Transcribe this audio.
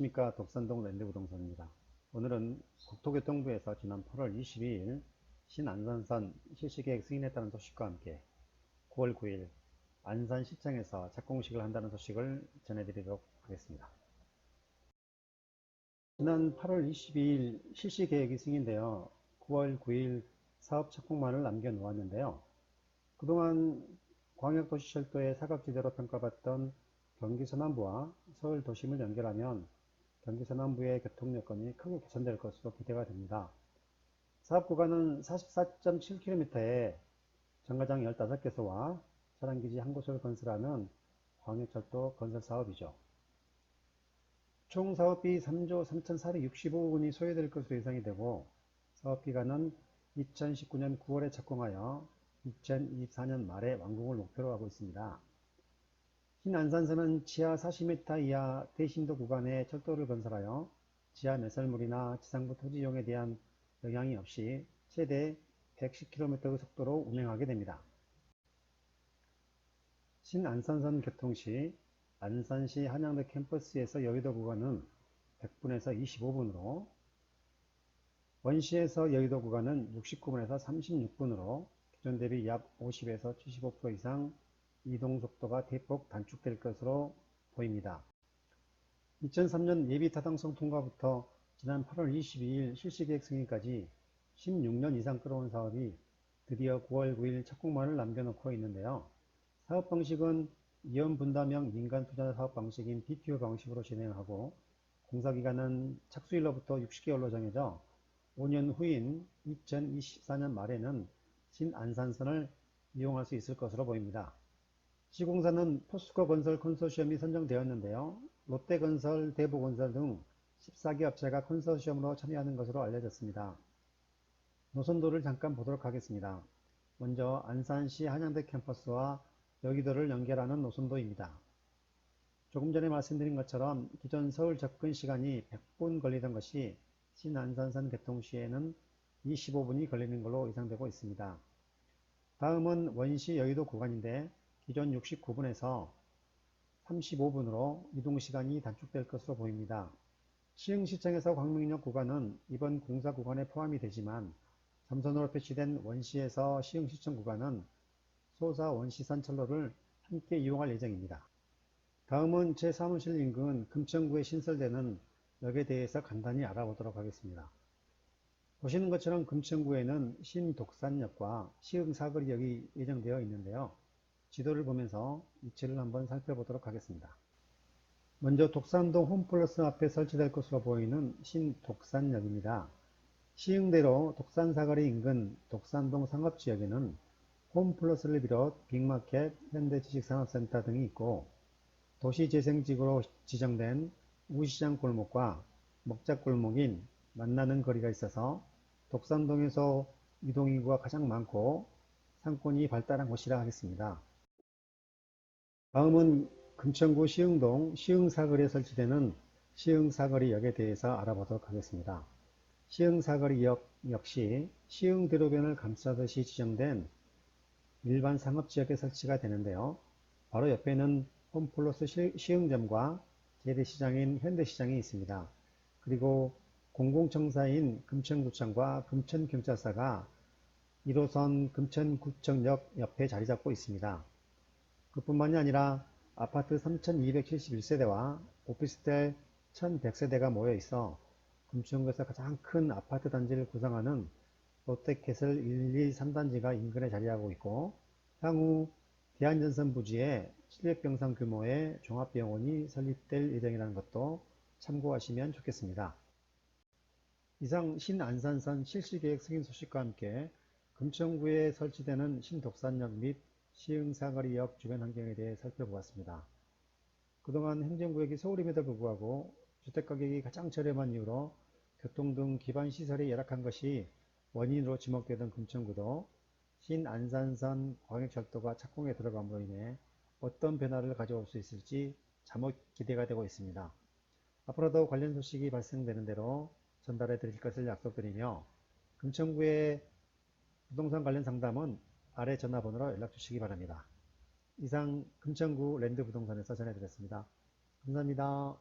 안녕하십니까. 독산동 랜드부동산입니다. 오늘은 국토교통부에서 지난 8월 22일 신안산선 실시계획 승인했다는 소식과 함께 9월 9일 안산시청에서 착공식을 한다는 소식을 전해드리도록 하겠습니다. 지난 8월 22일 실시계획이 승인되어 9월 9일 사업 착공만을 남겨놓았는데요. 그동안 광역도시철도의 사각지대로 평가받던 경기 서남부와 서울 도심을 연결하면 경기 서남부의 교통여건이 크게 개선될 것으로 기대가 됩니다. 사업 구간은 44.7km에 정거장 15개소와 차량기지 한 곳을 건설하는 광역철도 건설 사업이죠. 총 사업비 3조 3,465억 원이 소요될 것으로 예상이 되고, 사업기간은 2019년 9월에 착공하여 2024년 말에 완공을 목표로 하고 있습니다. 신안산선은 지하 40m 이하 대심도 구간에 철도를 건설하여 지하 매설물이나 지상부 토지 이용에 대한 영향이 없이 최대 110km의 속도로 운행하게 됩니다. 신안산선 개통 시 안산시 한양대 캠퍼스에서 여의도 구간은 100분에서 25분으로, 원시에서 여의도 구간은 69분에서 36분으로 기존 대비 약 50에서 75% 이상 이동속도가 대폭 단축될 것으로 보입니다. 2003년 예비타당성 통과부터 지난 8월 22일 실시계획 승인까지 16년 이상 끌어온 사업이 드디어 9월 9일 착공만을 남겨놓고 있는데요. 사업 방식은 이원분담형 민간투자 사업 방식인 BTO 방식으로 진행하고, 공사기간은 착수일로부터 60개월로 정해져 5년 후인 2024년 말에는 신안산선을 이용할 수 있을 것으로 보입니다. 시공사는 포스코 건설 컨소시엄이 선정되었는데요. 롯데건설, 대보건설 등 14개 업체가 컨소시엄으로 참여하는 것으로 알려졌습니다. 노선도를 잠깐 보도록 하겠습니다. 먼저 안산시 한양대 캠퍼스와 여의도를 연결하는 노선도입니다. 조금 전에 말씀드린 것처럼 기존 서울 접근 시간이 100분 걸리던 것이 신안산선 개통 시에는 25분이 걸리는 걸로 예상되고 있습니다. 다음은 원시 여의도 구간인데 기존 69분에서 35분으로 이동시간이 단축될 것으로 보입니다. 시흥시청에서 광명역 구간은 이번 공사 구간에 포함이 되지만, 점선으로 표시된 원시에서 시흥시청 구간은 소사 원시선 철로를 함께 이용할 예정입니다. 다음은 제 사무실 인근 금천구에 신설되는 역에 대해서 간단히 알아보도록 하겠습니다. 보시는 것처럼 금천구에는 신독산역과 시흥사거리역이 예정되어 있는데요. 지도를 보면서 위치를 한번 살펴보도록 하겠습니다. 먼저 독산동 홈플러스 앞에 설치될 것으로 보이는 신독산역입니다. 시흥대로 독산사거리 인근 독산동 상업지역에는 홈플러스를 비롯 빅마켓, 현대지식산업센터 등이 있고, 도시재생지구로 지정된 우시장 골목과 먹자골목인 만나는 거리가 있어서 독산동에서 이동인구가 가장 많고 상권이 발달한 곳이라 하겠습니다. 다음은 금천구 시흥동 시흥사거리에 설치되는 시흥사거리역에 대해서 알아보도록 하겠습니다. 시흥사거리역 역시 시흥대로변을 감싸듯이 지정된 일반 상업지역에 설치가 되는데요. 바로 옆에는 홈플러스 시흥점과 재래시장인 현대시장이 있습니다. 그리고 공공청사인 금천구청과 금천경찰서가 1호선 금천구청역 옆에 자리 잡고 있습니다. 그뿐만이 아니라 아파트 3271세대와 오피스텔 1100세대가 모여 있어 금천구에서 가장 큰 아파트 단지를 구성하는 롯데캐슬 1, 2, 3단지가 인근에 자리하고 있고, 향후 대한전선 부지에 700병상 규모의 종합병원이 설립될 예정이라는 것도 참고하시면 좋겠습니다. 이상 신안산선 실시계획 승인 소식과 함께 금천구에 설치되는 신독산역 및 시흥사거리역 주변 환경에 대해 살펴보았습니다. 그동안 행정구역이 서울임에도 불구하고 주택가격이 가장 저렴한 이유로 교통 등 기반시설이 열악한 것이 원인으로 지목되던 금천구도 신안산선 광역철도가 착공에 들어감으로 인해 어떤 변화를 가져올 수 있을지 자목 기대가 되고 있습니다. 앞으로도 관련 소식이 발생되는 대로 전달해 드릴 것을 약속드리며, 금천구의 부동산 관련 상담은 아래 전화번호로 연락 주시기 바랍니다. 이상 금천구 랜드부동산에서 전해드렸습니다. 감사합니다.